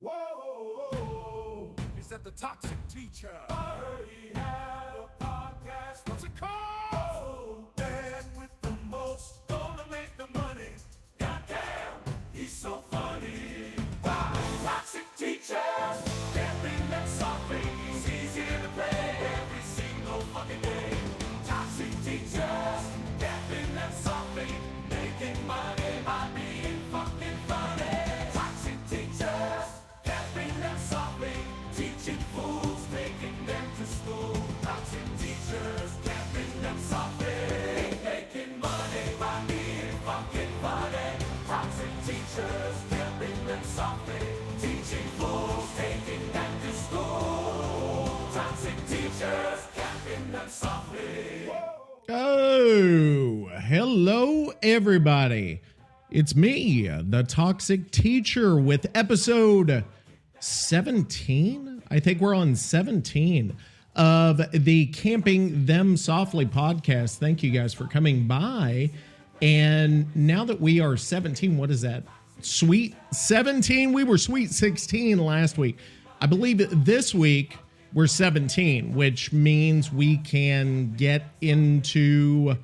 Whoa, is that the Toxic Teacher? I heard he had a podcast. What's it called? Man with the most, gonna make the money. Goddamn, he's so funny. Toxic Teacher, camping that softly. He's easy to play every single fucking day. Toxic Teachers, camping that softly. Making money by being fucking funny. Toxic Teachers, camping that softly. Teaching fools, taking them to school. Toxic Teachers, camping them softly. Making money by being fucking funny. Toxic Teachers, camping them softly. Teaching fools, taking them to school. Toxic Teachers, camping them softly. Oh, hello everybody. It's me, the Toxic Teacher, with episode 17. I think we're on 17 of the Camping Them Softly podcast. Thank you guys for coming by. And now that we are 17, what is that? Sweet 17? We were sweet 16 last week. I believe this week we're 17, which means we can get into,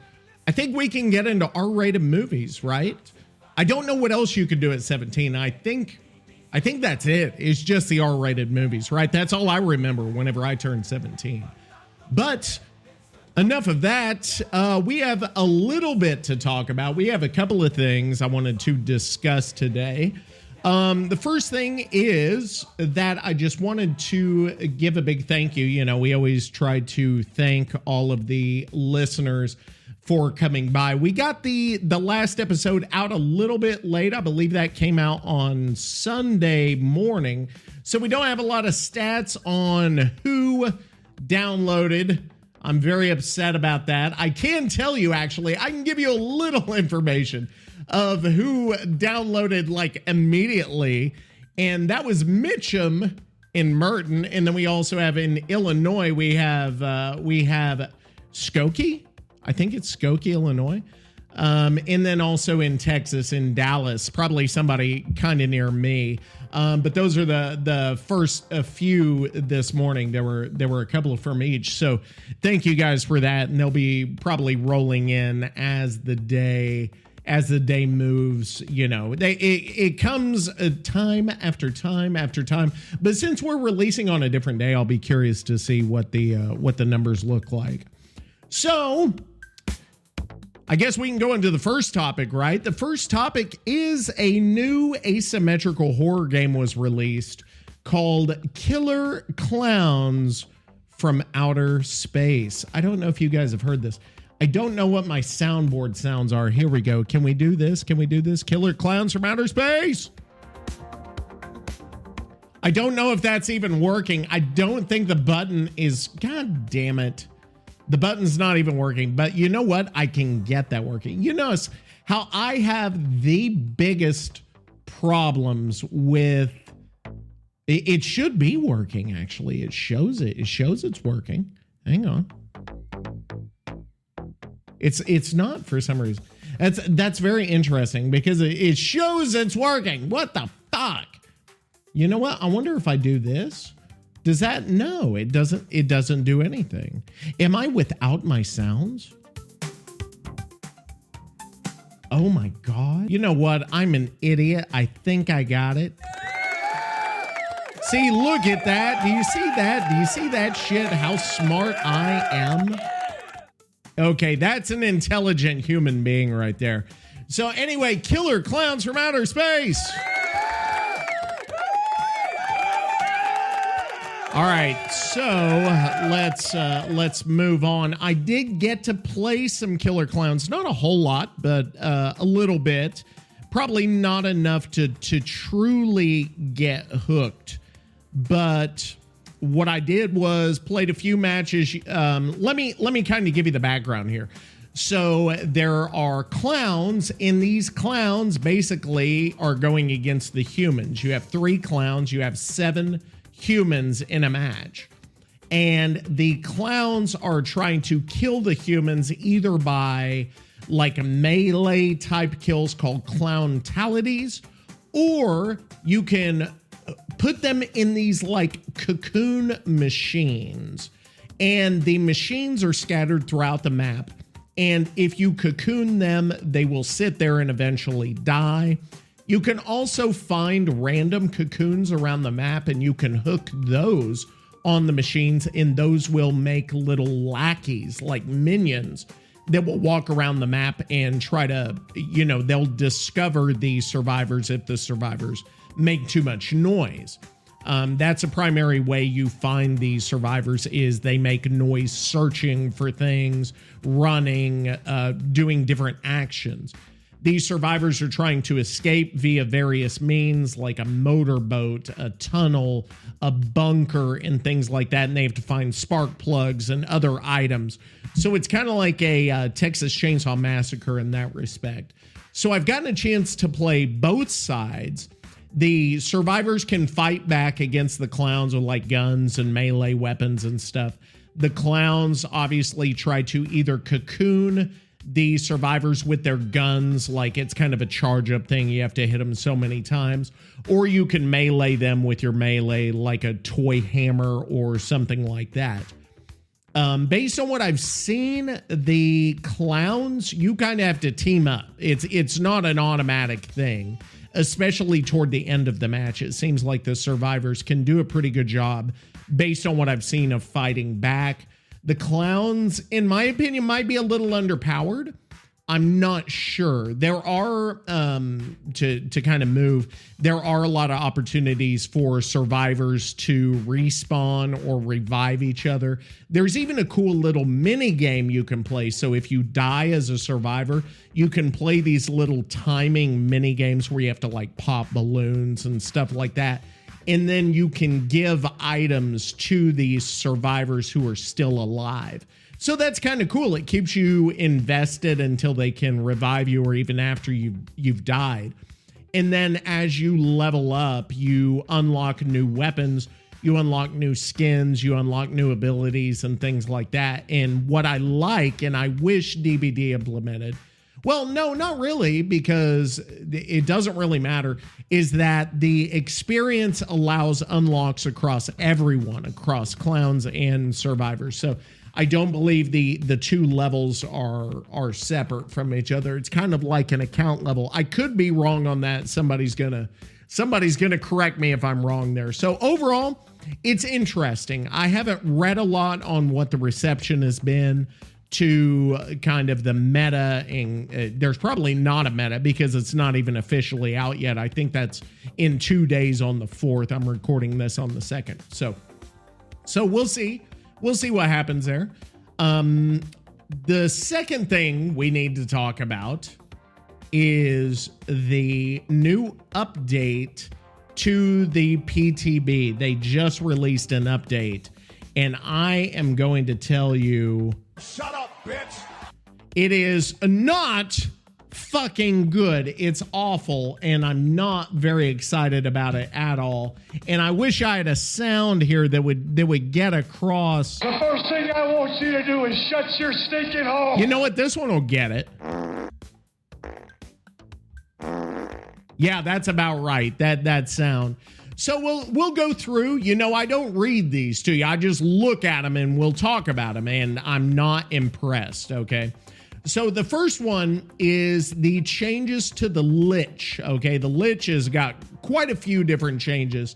I think we can get into R-rated movies, right? I don't know what else you could do at 17. I think that's it. It's just the R-rated movies, right? That's all I remember whenever I turned 17. But enough of that. We have a little bit to talk about. We have a couple of things I wanted to discuss today. The first thing is that I just wanted to give a big thank you. You know, we always try to thank all of the listeners for coming by. We got the last episode out a little bit late. I believe that came out on Sunday morning. So we don't have a lot of stats on who downloaded. I'm very upset about that. I can tell you, actually, I can give you a little information of who downloaded like immediately. And that was Mitchum in Merton. And then we also have in Illinois, we have Skokie. I think it's Skokie, Illinois. And then also in Texas, in Dallas, probably somebody kind of near me. But those are the first a few this morning. There were a couple from each. So thank you guys for that. And they'll be probably rolling in as the day moves. You know, it comes time after time after time. But since we're releasing on a different day, I'll be curious to see what the numbers look like. So I guess we can go into the first topic, right? The first topic is a new asymmetrical horror game was released called Killer Klowns from Outer Space. I don't know if you guys have heard this. I don't know what my soundboard sounds are. Here we go. Can we do this? Can we do this? Killer Klowns from Outer Space. I don't know if that's even working. I don't think the button is, God damn it. The button's not even working, but you know what? I can get that working. You notice how I have the biggest problems with it. Should be working, actually. It shows it's working. Hang on. It's not for some reason. That's very interesting because it shows it's working. What the fuck? You know what? I wonder if I do this. Does that? No, it doesn't. It doesn't do anything. Am I without my sounds? Oh my God. You know what? I'm an idiot. I think I got it. See, look at that. Do you see that? Do you see that shit? How smart I am? Okay, that's an intelligent human being right there. So anyway, Killer Klowns from Outer Space. All right, so let's move on. I did get to play some Killer Klowns, not a whole lot, but a little bit. Probably not enough to truly get hooked. But what I did was played a few matches. Let me kind of give you the background here. So there are clowns, and these clowns basically are going against the humans. You have 3 clowns. You have 7 humans in a match, and the clowns are trying to kill the humans either by like melee type kills called clowntalities, or you can put them in these like cocoon machines, and the machines are scattered throughout the map. And if you cocoon them, they will sit there and eventually die. You can also find random cocoons around the map, and you can hook those on the machines, and those will make little lackeys, like minions, that will walk around the map and try to, they'll discover the survivors if the survivors make too much noise. That's a primary way you find these survivors, is they make noise searching for things, running, doing different actions. These survivors are trying to escape via various means, like a motorboat, a tunnel, a bunker, and things like that. And they have to find spark plugs and other items. So it's kind of like a Texas Chainsaw Massacre in that respect. So I've gotten a chance to play both sides. The survivors can fight back against the clowns with like guns and melee weapons and stuff. The clowns obviously try to either cocoon the survivors with their guns, like it's kind of a charge up thing. You have to hit them so many times, or you can melee them with your melee, like a toy hammer or something like that. Based on what I've seen, the clowns, you kind of have to team up. It's not an automatic thing, especially toward the end of the match. It seems like the survivors can do a pretty good job based on what I've seen of fighting back. The clowns, in my opinion, might be a little underpowered. I'm not sure. There are, to kind of move, there are a lot of opportunities for survivors to respawn or revive each other. There's even a cool little mini game you can play. So if you die as a survivor, you can play these little timing mini games where you have to like pop balloons and stuff like that. And then you can give items to these survivors who are still alive. So that's kind of cool. It keeps you invested until they can revive you, or even after you've died. And then as you level up, you unlock new weapons, you unlock new skins, you unlock new abilities and things like that. And what I like, and I wish DBD implemented, well, no, not really, because it doesn't really matter, is that the experience allows unlocks across everyone, across clowns and survivors. So I don't believe the two levels are separate from each other. It's kind of like an account level. I could be wrong on that. Somebody's gonna correct me if I'm wrong there. So overall, it's interesting. I haven't read a lot on what the reception has been to kind of the meta, and there's probably not a meta because it's not even officially out yet. I think that's in 2 days on the 4th. I'm recording this on the 2nd. So we'll see. We'll see what happens there. The second thing we need to talk about is the new update to the PTB. They just released an update, and I am going to tell you, Shut up, bitch! it is not fucking good. It's awful, and I'm not very excited about it at all. And I wish I had a sound here that would get across. The first thing I want you to do is shut your stinking hole. You know what? This one will get it. Yeah, that's about right. That sound. So we'll go through. I don't read these to you. I just look at them and we'll talk about them, and I'm not impressed, okay? So the first one is the changes to the Lich, okay? The Lich has got quite a few different changes.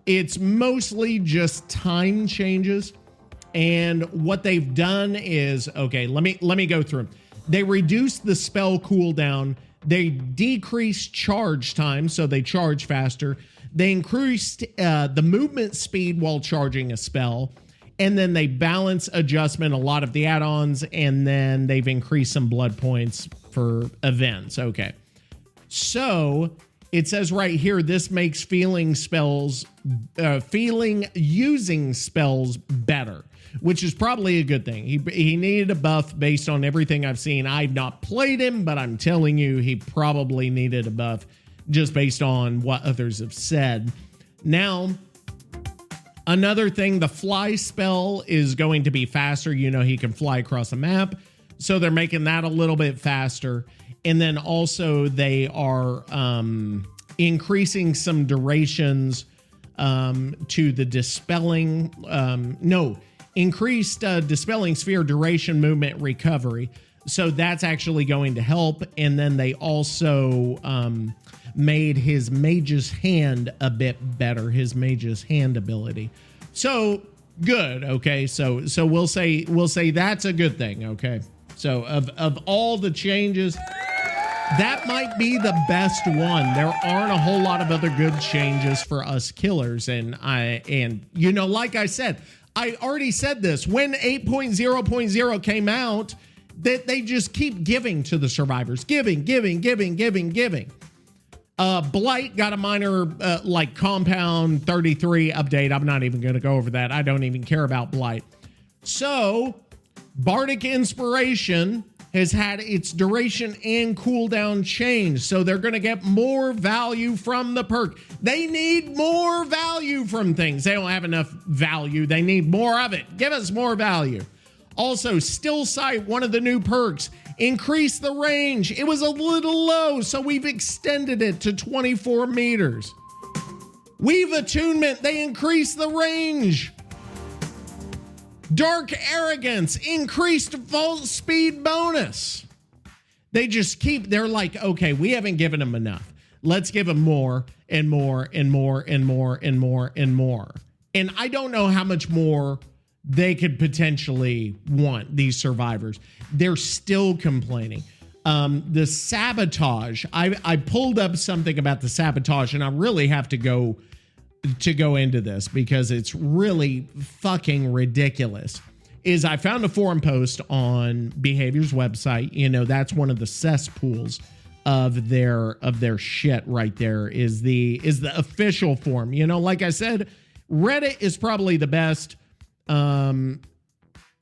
It's mostly just time changes, and what they've done is, okay, let me go through them. They reduced the spell cooldown. They decreased charge time, so they charge faster. They increased the movement speed while charging a spell. And then they balance adjustment a lot of the add-ons, and then they've increased some blood points for events. Okay. So it says right here, this makes using spells better, which is probably a good thing. He needed a buff based on everything I've seen. I've not played him, but I'm telling you, he probably needed a buff just based on what others have said. Now, another thing, the fly spell is going to be faster. He can fly across a map, so they're making that a little bit faster. And then also they are increasing some durations to the dispelling, increased dispelling sphere duration movement recovery. So that's actually going to help. And then they also made his mage's hand a bit better, his mage's hand ability. So good. Okay. So we'll say that's a good thing. Okay. So of all the changes, that might be the best one. There aren't a whole lot of other good changes for us killers. And you know, like I said, I already said this when 8.0.0 came out, that they just keep giving to the survivors, giving. Blight got a minor like compound 33 update. I'm not even going to go over that. I don't even care about Blight. So Bardic Inspiration has had its duration and cooldown changed. So they're going to get more value from the perk. They need more value from things. They don't have enough value. They need more of it. Give us more value. Also, Still Sight, one of the new perks, increased the range. It was a little low, so we've extended it to 24 meters. Weave Attunement, they increased the range. Dark Arrogance, increased vault speed bonus. They just they're like, okay, we haven't given them enough. Let's give them more and more and more and more and more and more. And I don't know how much more they could potentially want, these survivors. They're still complaining. The sabotage, I pulled up something about the sabotage, and I really have to go into this because it's really fucking ridiculous. I found a forum post on Behavior's website. You know, that's one of the cesspools of their shit right there is the official forum. You know, like I said, Reddit is probably the best.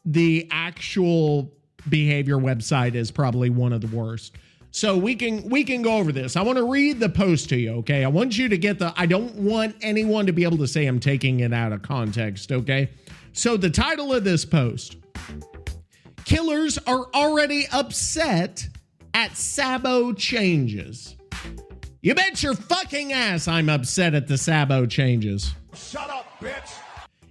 The actual Behavior website is probably one of the worst. So we can go over this. I want to read the post to you, okay? I want you to get I don't want anyone to be able to say I'm taking it out of context, okay? So the title of this post: Killers are already upset at Sabo changes. You bet your fucking ass I'm upset at the Sabo changes. Shut up, bitch.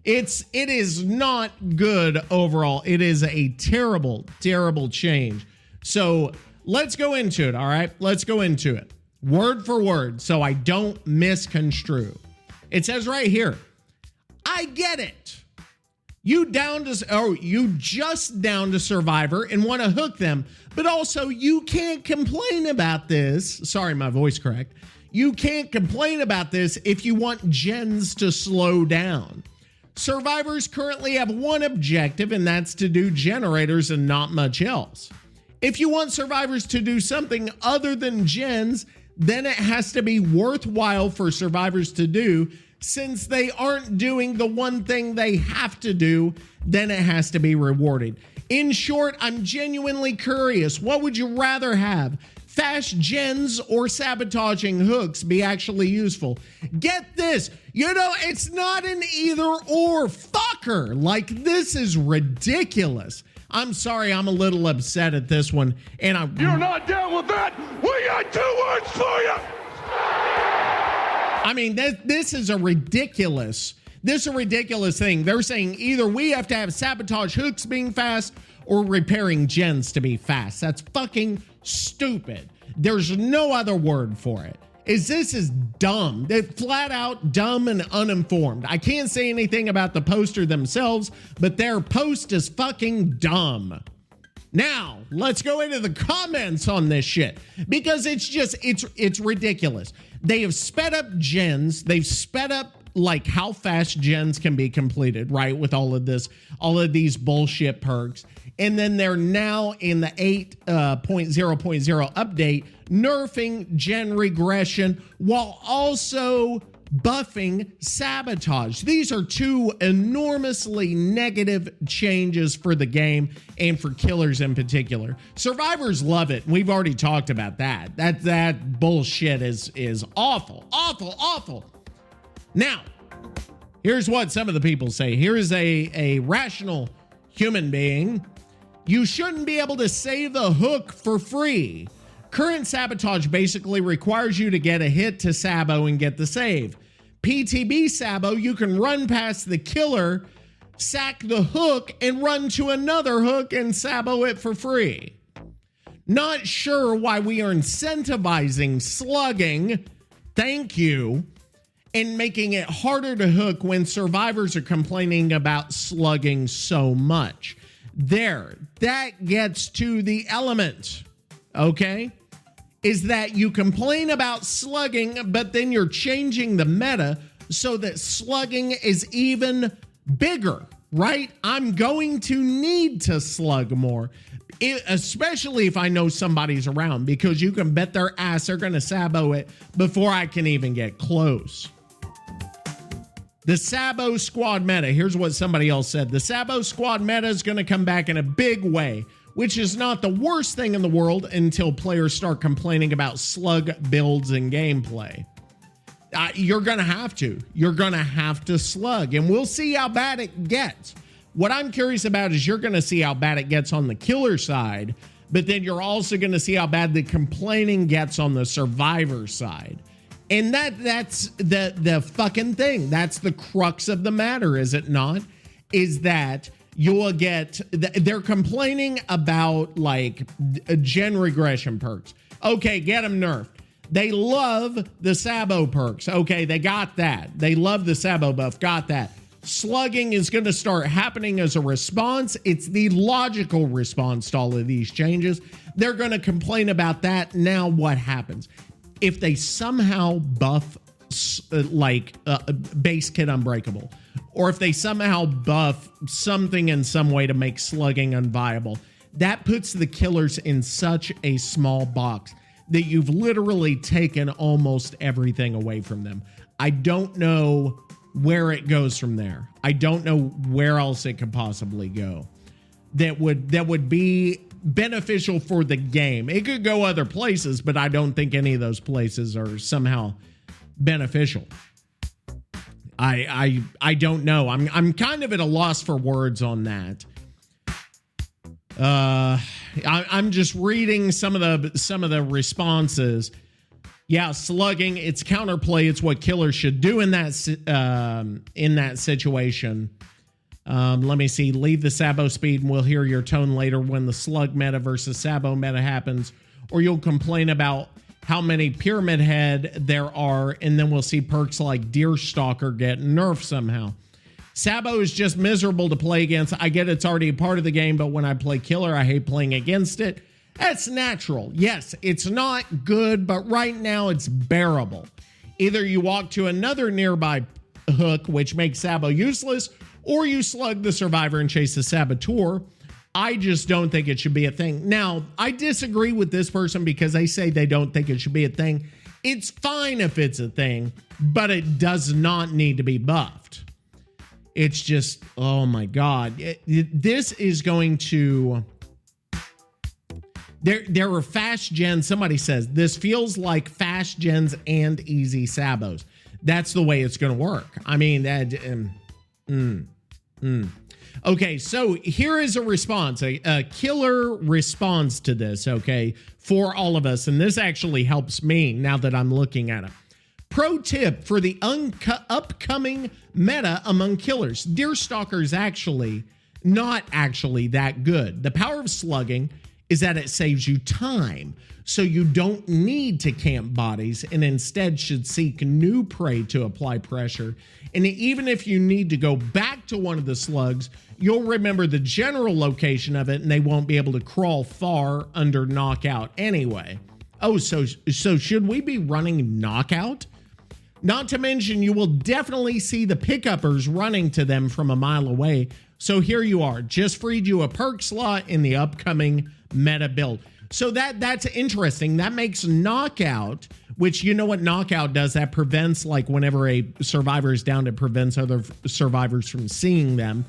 It is not good overall. It is a terrible, terrible change. So let's go into it, all right? Let's go into it. Word for word, so I don't misconstrue. It says right here, I get it. You just downed a survivor and want to hook them, but also you can't complain about this. Sorry, my voice cracked. You can't complain about this if you want gens to slow down. Survivors currently have one objective, and that's to do generators and not much else. If you want survivors to do something other than gens, then it has to be worthwhile for survivors to do. Since they aren't doing the one thing they have to do, then it has to be rewarded. In short, I'm genuinely curious. What would you rather have? Fast gens or sabotaging hooks be actually useful? Get this, you know, it's not an either or, fucker. Like, this is ridiculous. I'm sorry, I'm a little upset at this one. And You're not down with that? We got 2 words for you. I mean, this is a ridiculous thing. They're saying either we have to have sabotage hooks being fast or repairing gens to be fast. That's fucking stupid. There's no other word for it. This is dumb. They're flat out dumb and uninformed. I can't say anything about the poster themselves, but their post is fucking dumb. Now, let's go into the comments on this shit because it's ridiculous. They have sped up gens. They've sped up like how fast gens can be completed, right? With all of these bullshit perks. And then they're now in the 8.0.0 update, nerfing gen regression while also buffing sabotage. These are 2 enormously negative changes for the game and for killers in particular. Survivors love it. We've already talked about that. That bullshit is awful, awful, awful. Now, here's what some of the people say. Here is a rational human being. You shouldn't be able to save a hook for free. Current sabotage basically requires you to get a hit to Sabo and get the save. PTB Sabo, you can run past the killer, sack the hook, and run to another hook and Sabo it for free. Not sure why we are incentivizing slugging, thank you, and making it harder to hook when survivors are complaining about slugging so much. There, that gets to the element, okay? Is that you complain about slugging, but then you're changing the meta so that slugging is even bigger, right? I'm going to need to slug more, especially if I know somebody's around, because you can bet their ass they're going to Sabo it before I can even get close. The Sabo squad meta, here's what somebody else said. The Sabo squad meta is going to come back in a big way, which is not the worst thing in the world until players start complaining about slug builds and gameplay. You're going to have to. You're going to have to slug, and we'll see how bad it gets. What I'm curious about is you're going to see how bad it gets on the killer side, but then you're also going to see how bad the complaining gets on the survivor side. And that's the fucking thing. That's the crux of the matter, is it not? Is that you will get, they're complaining about like gen regression perks. Okay, get them nerfed. They love the Sabo perks. Okay, they got that. They love the Sabo buff, got that. Slugging is going to start happening as a response. It's the logical response to all of these changes. They're going to complain about that. Now what happens? If they somehow buff base kit unbreakable, or if they somehow buff something in some way to make slugging unviable, that puts the killers in such a small box that you've literally taken almost everything away from them. I don't know where it goes from there. I don't know where else it could possibly go that would be beneficial for the game. It could go other places, but I don't think any of those places are somehow beneficial. I don't know. I'm kind of at a loss for words on that. I'm just reading some of the responses. Yeah, slugging, it's counterplay. It's what killers should do in that situation. Let me see. Leave the Sabo speed and we'll hear your tone later when the slug meta versus Sabo meta happens. Or you'll complain about how many Pyramid Head there are, and then we'll see perks like Deer Stalker get nerfed somehow. Sabo is just miserable to play against. I get it's already a part of the game, but when I play Killer, I hate playing against it. That's natural. Yes, it's not good, but right now it's bearable. Either you walk to another nearby hook, which makes Sabo useless, or you slug the survivor and chase the saboteur. I just don't think it should be a thing. Now, I disagree with this person because they say they don't think it should be a thing. It's fine if it's a thing, but it does not need to be buffed. It's just, oh my God. This is going to... There are fast gens. Somebody says, this feels like fast gens and easy Sabos. That's the way it's going to work. I mean, Okay, so here is a response, a killer response to this, okay, for all of us. And this actually helps me now that I'm looking at it. Pro tip for the upcoming meta among killers. Deerstalker is actually not actually that good. The power of slugging is that it saves you time, so you don't need to camp bodies and instead should seek new prey to apply pressure. And even if you need to go back to one of the slugs, you'll remember the general location of it and they won't be able to crawl far under knockout anyway. Oh, so should we be running knockout? Not to mention you will definitely see the pickuppers running to them from a mile away. So here you are, just freed you a perk slot in the upcoming meta build. So that's interesting. That makes knockout, which you know what knockout does, that prevents, like whenever a survivor is down, it prevents other survivors from seeing them.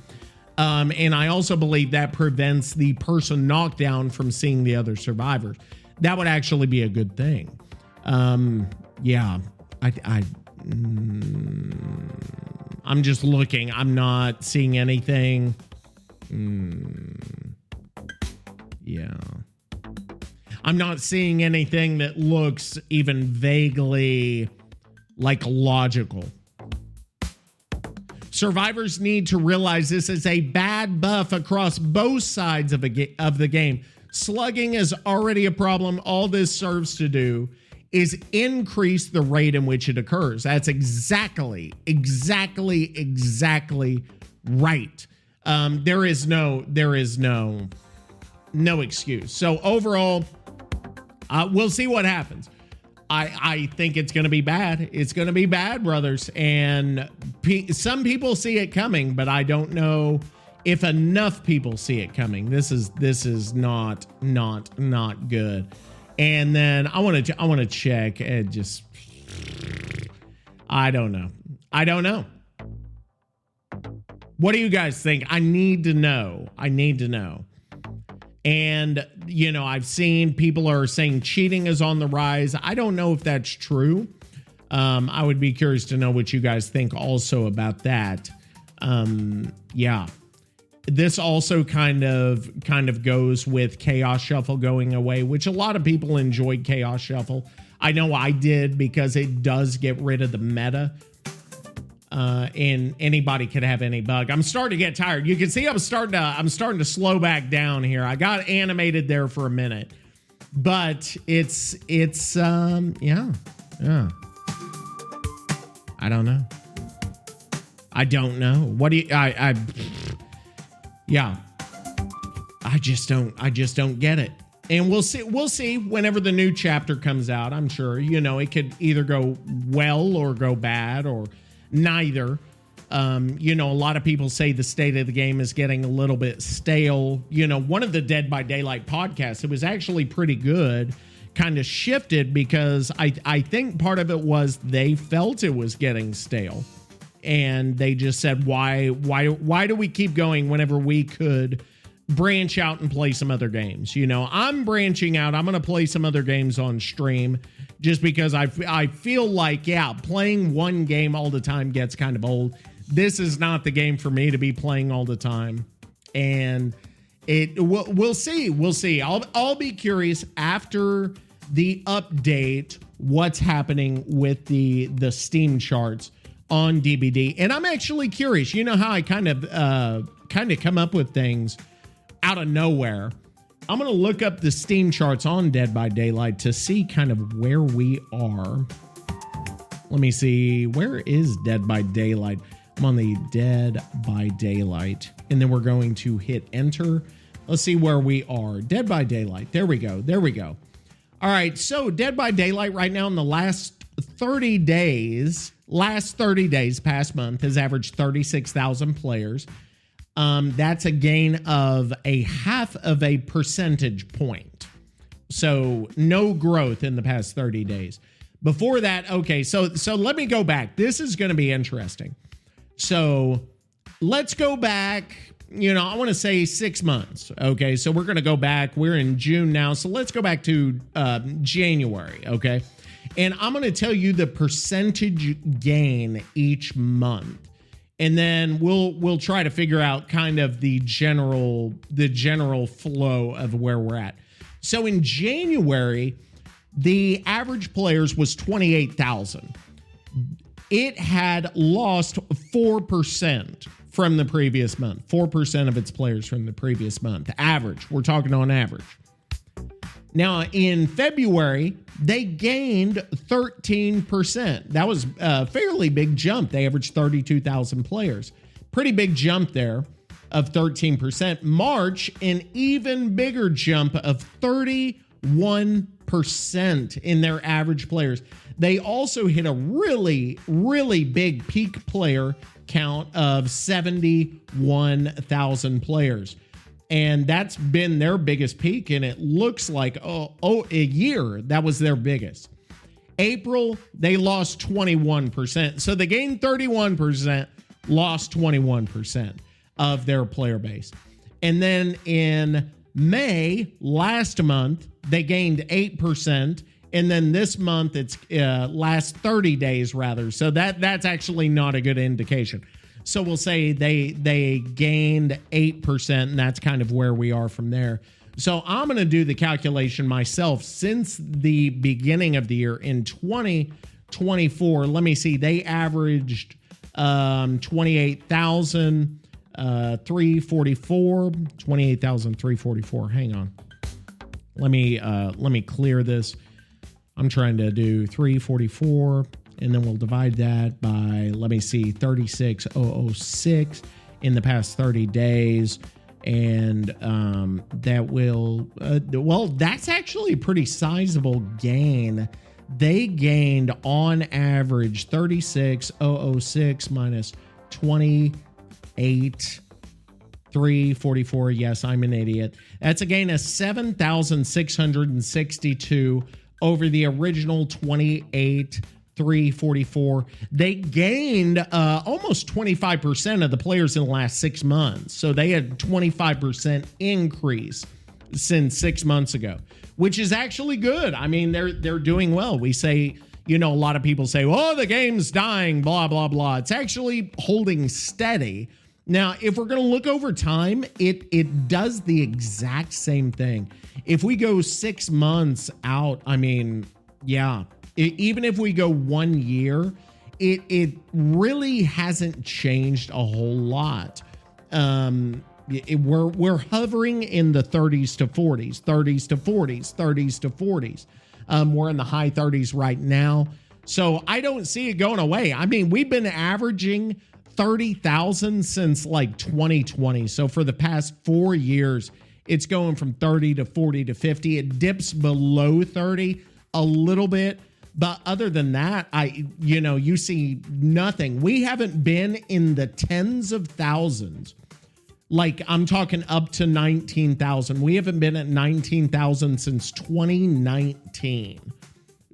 And I also believe that prevents the person knocked down from seeing the other survivors. That would actually be a good thing. Yeah, I'm just looking. I'm not seeing anything. Yeah. I'm not seeing anything that looks even vaguely like logical. Survivors need to realize this is a bad buff across both sides of the game. Slugging is already a problem. All this serves to do is increase the rate in which it occurs. That's exactly right. There is no excuse. So overall, we'll see what happens. I think it's going to be bad. It's going to be bad, brothers. And some people see it coming, but I don't know if enough people see it coming. This is not good. And then I want to check and just, I don't know. What do you guys think? I need to know. And, I've seen people are saying cheating is on the rise. I don't know if that's true. I would be curious to know what you guys think also about that. Yeah. This also kind of goes with Chaos Shuffle going away, which a lot of people enjoyed Chaos Shuffle. I know I did because it does get rid of the meta. And anybody could have any bug. I'm starting to get tired. You can see I'm starting to slow back down here. I got animated there for a minute, but it's yeah. I don't know. What do you, yeah. I just don't get it. And we'll see whenever the new chapter comes out. I'm sure, it could either go well or go bad or neither. A lot of people say the state of the game is getting a little bit stale. One of the Dead by Daylight podcasts, it was actually pretty good, kind of shifted because I think part of it was they felt it was getting stale. And they just said, why do we keep going whenever we could branch out and play some other games? I'm branching out. I'm going to play some other games on stream just because I feel like, playing one game all the time gets kind of old. This is not the game for me to be playing all the time. And we'll see. I'll be curious after the update what's happening with the Steam charts on DBD. And I'm actually curious. You know how I kind of come up with things out of nowhere. I'm going to look up the Steam charts on Dead by Daylight to see kind of where we are. Let me see. Where is Dead by Daylight? I'm on the Dead by Daylight. And then we're going to hit enter. Let's see where we are. Dead by Daylight. There we go. All right. So Dead by Daylight right now in the last 30 days, past month, has averaged 36,000 players. That's a gain of a 0.5 percentage point. So no growth in the past 30 days. Before that, okay, so let me go back. This is going to be interesting. So let's go back, I want to say 6 months. Okay, so we're going to go back. We're in June now. So let's go back to January, okay? And I'm going to tell you the percentage gain each month. And then we'll try to figure out kind of the general flow of where we're at. So in January, the average players was 28,000. It had lost 4% from the previous month. 4% of its players from the previous month. Average. We're talking on average. Now, in February, they gained 13%. That was a fairly big jump. They averaged 32,000 players. Pretty big jump there of 13%. March, an even bigger jump of 31% in their average players. They also hit a really, really big peak player count of 71,000 players. And that's been their biggest peak, and it looks like a year that was their biggest. April, they lost 21%. So they gained 31%, lost 21% of their player base. And then in May, last month, they gained 8%. And then this month, it's last 30 days rather. So that's actually not a good indication. So we'll say they gained 8%, and that's kind of where we are from there. So I'm going to do the calculation myself. Since the beginning of the year in 2024, let me see, they averaged 28,344. 28,344. Hang on. Let me clear this. I'm trying to do 344, and then we'll divide that by, let me see, 36,006 in the past 30 days. And that will, well, that's actually a pretty sizable gain. They gained on average 36,006 minus 28,344. Yes, I'm an idiot. That's a gain of 7,662 over the original 28,344. They gained almost 25% of the players in the last 6 months. So they had 25% increase since 6 months ago, which is actually good. I mean, they're doing well. We say, you know, a lot of people say, oh, the game's dying, blah, blah, blah. It's actually holding steady. Now, if we're going to look over time, it does the exact same thing. If we go 6 months out, I mean, yeah, even if we go 1 year, it really hasn't changed a whole lot. We're hovering in the 30s to 40s, 30s to 40s, 30s to 40s. We're in the high 30s right now. So I don't see it going away. I mean, we've been averaging 30,000 since like 2020. So for the past 4 years, it's going from 30 to 40 to 50. It dips below 30 a little bit. But other than that, you see nothing. We haven't been in the tens of thousands. Like, I'm talking up to 19,000. We haven't been at 19,000 since 2019.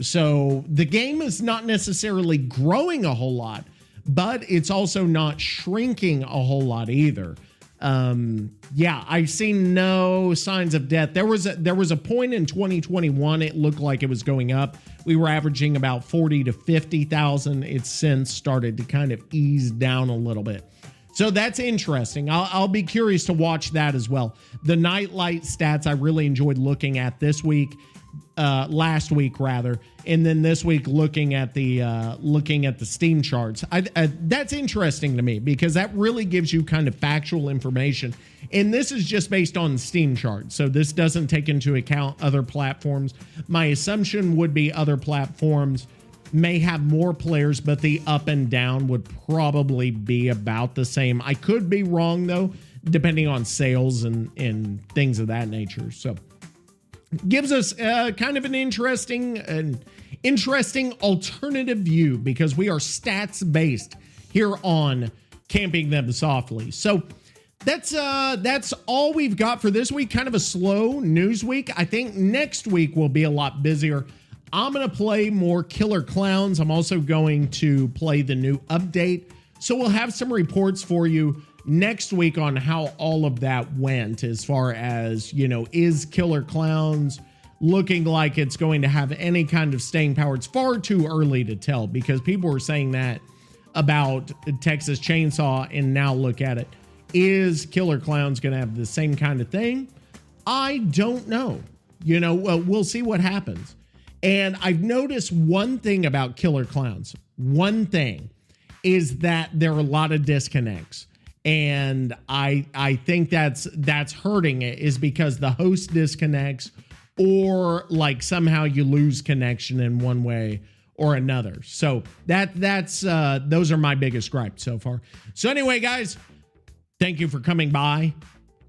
So the game is not necessarily growing a whole lot, but it's also not shrinking a whole lot either. I've seen no signs of death. There was a point in 2021, it looked like it was going up. We were averaging about 40 to 50,000. It's since started to kind of ease down a little bit. So that's interesting. I'll be curious to watch that as well. The nightlight stats I really enjoyed looking at this week, last week rather, and then this week looking at the Steam charts. That's interesting to me because that really gives you kind of factual information. And this is just based on Steam charts, so this doesn't take into account other platforms. My assumption would be other platforms may have more players, but the up and down would probably be about the same. I could be wrong though, depending on sales and things of that nature. So gives us kind of an interesting alternative view because we are stats based here on Camping Them Softly. So that's all we've got for this week. Kind of a slow news week. I think next week will be a lot busier. I'm going to play more Killer Klowns. I'm also going to play the new update. So we'll have some reports for you next week on how all of that went as far as, is Killer Klowns looking like it's going to have any kind of staying power. It's far too early to tell because people were saying that about Texas Chainsaw, and now look at it. Is Killer Klowns going to have the same kind of thing? I don't know. We'll see what happens. And I've noticed one thing about Killer Klowns. One thing is that there are a lot of disconnects. And I think that's hurting it, is because the host disconnects, or like somehow you lose connection in one way or another. So that's those are my biggest gripes so far. So anyway, guys, thank you for coming by.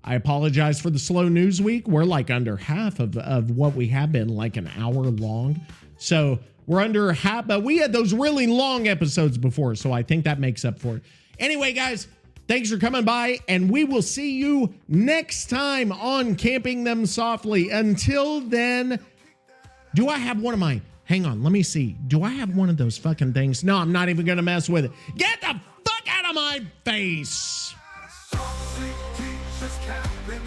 I apologize for the slow news week. We're like under half of what we have been, like an hour long. So we're under half, but we had those really long episodes before. So I think that makes up for it. Anyway, guys, thanks for coming by, and we will see you next time on Camping Them Softly. Until then, do I have one of my, hang on, let me see. Do I have one of those fucking things? No, I'm not even going to mess with it. Get the fuck out of my face. TheToxicTeacher's camping.